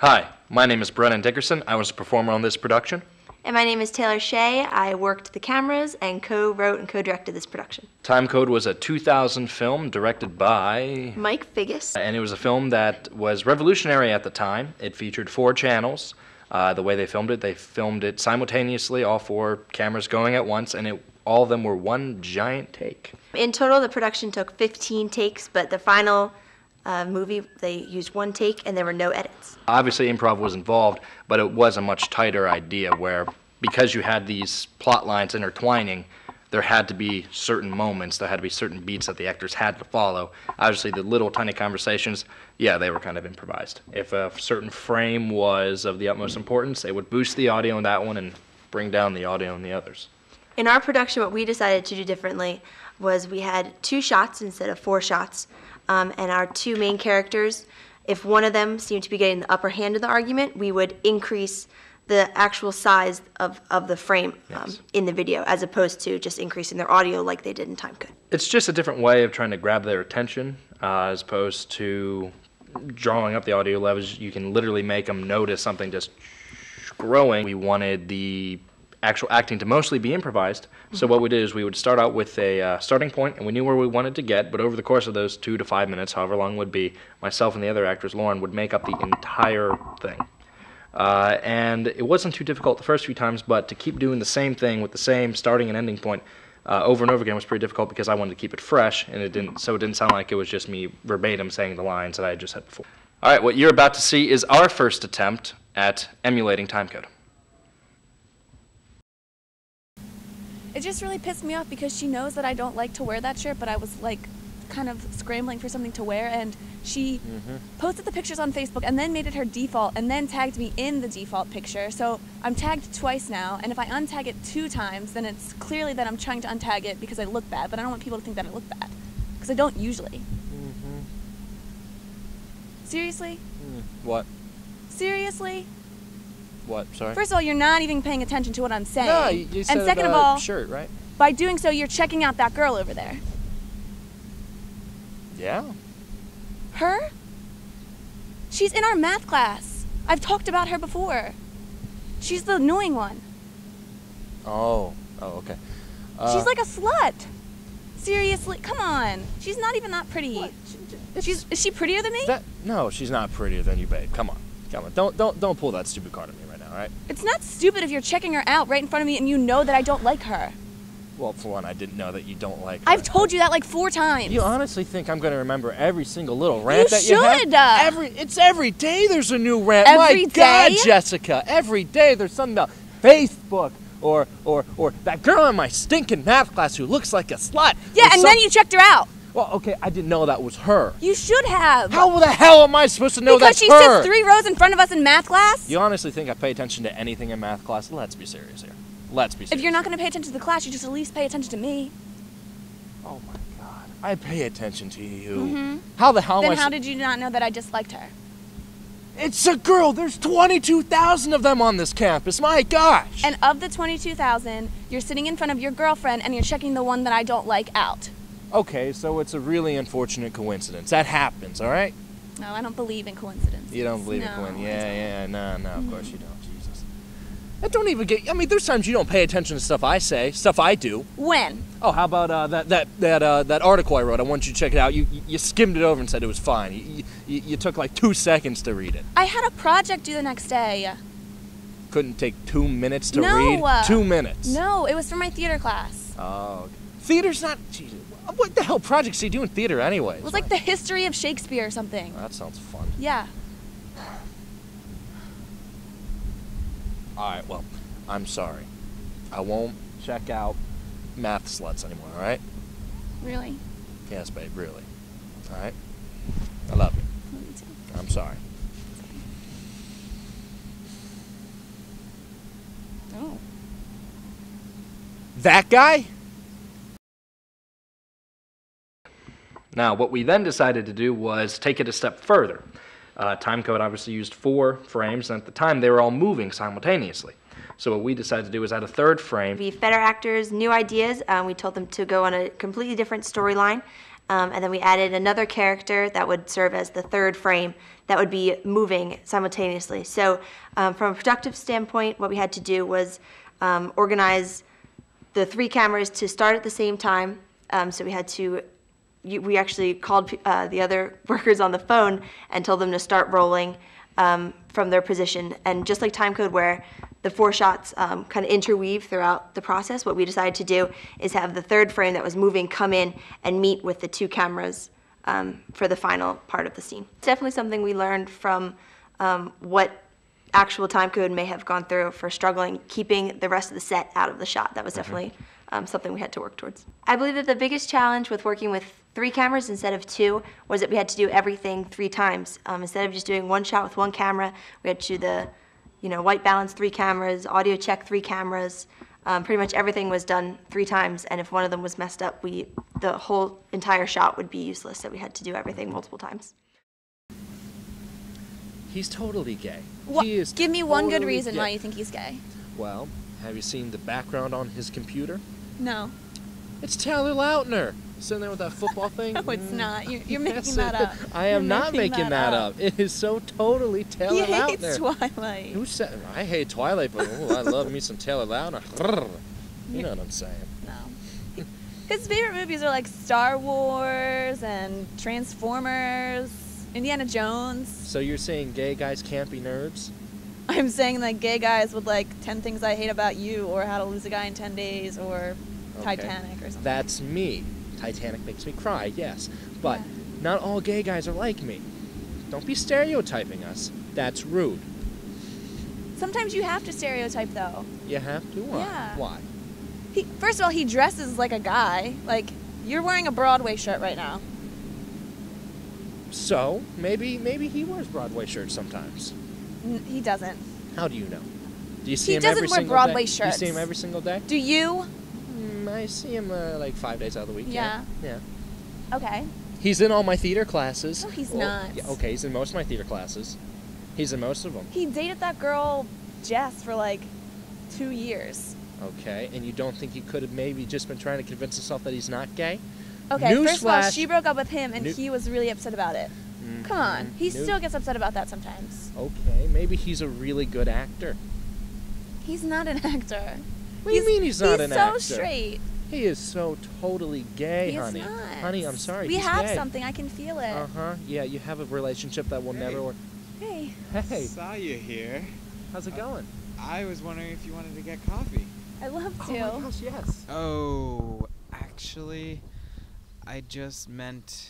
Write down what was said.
Hi, my name is Brennan Dickerson. I was a performer on this production. And my name is Taylor Shea. I worked the cameras and co-wrote and co-directed this production. Timecode was a 2000 film directed by Mike Figgis. And it was a film that was revolutionary at the time. It featured 4 channels. The way they filmed it simultaneously, all 4 cameras going at once, and all of them were one giant take. In total, the production took 15 takes, but the final movie, they used 1 take and there were no edits. Obviously, improv was involved, but it was a much tighter idea where, because you had these plot lines intertwining, there had to be certain moments, there had to be certain beats that the actors had to follow. Obviously, the little tiny conversations, yeah, they were kind of improvised. If a certain frame was of the utmost importance, they would boost the audio in that one and bring down the audio in the others. In our production, what we decided to do differently was we had 2 shots instead of 4 shots, and our 2 main characters, if one of them seemed to be getting the upper hand in the argument, we would increase the actual size of the frame in the video, as opposed to just increasing their audio like they did in Timecode. It's just a different way of trying to grab their attention, as opposed to drawing up the audio levels. You can literally make them notice something just growing. We wanted the actual acting to mostly be improvised, so what we did is we would start out with a starting point, and we knew where we wanted to get, but over the course of those 2 to 5 minutes, however long it would be, myself and the other actress, Lauren, would make up the entire thing. And it wasn't too difficult the first few times, but to keep doing the same thing with the same starting and ending point over and over again was pretty difficult because I wanted to keep it fresh, and it didn't sound like it was just me verbatim saying the lines that I had just said before. All right, what you're about to see is our first attempt at emulating Timecode. It just really pissed me off because she knows that I don't like to wear that shirt, but I was like kind of scrambling for something to wear, and she posted the pictures on Facebook and then made it her default and then tagged me in the default picture. So I'm tagged twice now, and if I untag it 2 times, then it's clearly that I'm trying to untag it because I look bad, but I don't want people to think that I look bad, because I don't usually. Seriously? What? Seriously? What? Sorry? First of all, you're not even paying attention to what I'm saying. No, you said and second of all, shirt, right? by doing so, you're checking out that girl over there. Yeah. Her? She's in our math class. I've talked about her before. She's the annoying one. Oh, okay. She's like a slut. Seriously, come on. She's not even that pretty. What? Is she prettier than me? No, she's not prettier than you, babe. Come on. Don't pull that stupid card on me right now, all right? It's not stupid if you're checking her out right in front of me and you know that I don't like her. Well, for one, I didn't know that you don't like her. I've told you that like 4 times. You honestly think I'm going to remember every single little rant that you have? You should! It's every day there's a new rant. Every My God, day? Jessica, every day there's something about Facebook or that girl in my stinking math class who looks like a slut. Yeah, and then you checked her out. Well, okay, I didn't know that was her. You should have. How the hell am I supposed to know that's her? Because she sits 3 rows in front of us in math class? You honestly think I pay attention to anything in math class? Let's be serious here. Let's be serious. If you're not going to pay attention to the class, you just at least pay attention to me. Oh my God. I pay attention to you. How the hell Then how did you not know that I disliked her? It's a girl. There's 22,000 of them on this campus. My gosh. And of the 22,000, you're sitting in front of your girlfriend and you're checking the one that I don't like out. Okay, so it's a really unfortunate coincidence. That happens, all right? No, I don't believe in coincidences. You don't believe in No, coincidence? Yeah, no, of course you don't. Jesus. That don't even get. I mean, there's times you don't pay attention to stuff I say, stuff I do. When? Oh, how about that article I wrote? I want you to check it out. You skimmed it over and said it was fine. You took like 2 seconds to read it. I had a project due the next day. Couldn't take 2 minutes to read? 2 minutes. No, it was for my theater class. Oh, okay. Theater's not. Jesus. What the hell projects do you do in theater anyway? It was like the history of Shakespeare or something. That sounds fun. Yeah. Alright, well, I'm sorry. I won't check out math sluts anymore, alright? Really? Yes, babe, really. Alright? I love you. Love you too. I'm sorry. Oh. That guy? Now, what we then decided to do was take it a step further. Timecode obviously used 4 frames, and at the time they were all moving simultaneously. So what we decided to do was add a 3rd frame. We fed our actors new ideas. We told them to go on a completely different storyline. And then we added another character that would serve as the third frame that would be moving simultaneously. So from a productive standpoint, what we had to do was organize the 3 cameras to start at the same time. So we had to, we actually called the other workers on the phone and told them to start rolling from their position. And just like Timecode, where the 4 shots kind of interweave throughout the process, what we decided to do is have the third frame that was moving come in and meet with the 2 cameras for the final part of the scene. It's definitely something we learned from what actual Timecode may have gone through for struggling keeping the rest of the set out of the shot. That was definitely something we had to work towards. I believe that the biggest challenge with working with 3 cameras instead of 2 was that we had to do everything 3 times. Instead of just doing 1 shot with 1 camera, we had to do the white balance 3 cameras, audio check 3 cameras. Pretty much everything was done 3 times, and if one of them was messed up, the whole entire shot would be useless, so we had to do everything multiple times. He's totally gay. He is Give me one good totally reason gay. why you think he's gay. Well, have you seen the background on his computer? No. It's Taylor Lautner sitting there with that football thing. No, it's not. You're making Yes, that up. I am not making that up. It is so totally Taylor He hates Lautner. Twilight. Who said? I hate Twilight, but I love me some Taylor Lautner. You know what I'm saying? No. His favorite movies are like Star Wars and Transformers, Indiana Jones. So you're saying gay guys can't be nerds? I'm saying that gay guys would like 10 Things I Hate About You or How to Lose a Guy in 10 Days or Titanic or something. That's me. Titanic makes me cry, yes. But Yeah. not all gay guys are like me. Don't be stereotyping us. That's rude. Sometimes you have to stereotype though. You have to? Why? Yeah. Why? First of all, he dresses like a guy. Like, you're wearing a Broadway shirt right now. So, maybe he wears Broadway shirts sometimes. He doesn't. How do you know? Do you see He him doesn't every wear single Broadway day? shirts. Do you see him every single day? Do you? I see him like 5 days out of the week. Yeah. Yeah. Okay. He's in all my theater classes. No, he's Well, not. Yeah, okay, he's in most of my theater classes. He's in most of them. He dated that girl, Jess, for like 2 years. Okay, and you don't think he could have maybe just been trying to convince himself that he's not gay? Okay, first of all, Newsflash. she broke up with him and New- he was really upset about it. Come on. He New- still gets upset about that sometimes. Okay, maybe he's a really good actor. He's not an actor. What do you mean he's not an actor? He's so straight. He is so totally gay, He is honey. not. Honey, I'm sorry. We he's have gay. something. I can feel it. Uh-huh. Yeah, you have a relationship that will Hey. never work. Hey. Hey, Saw you here. how's it going? I was wondering if you wanted to get coffee. I love to. Oh my gosh, yes. Oh, actually, I just meant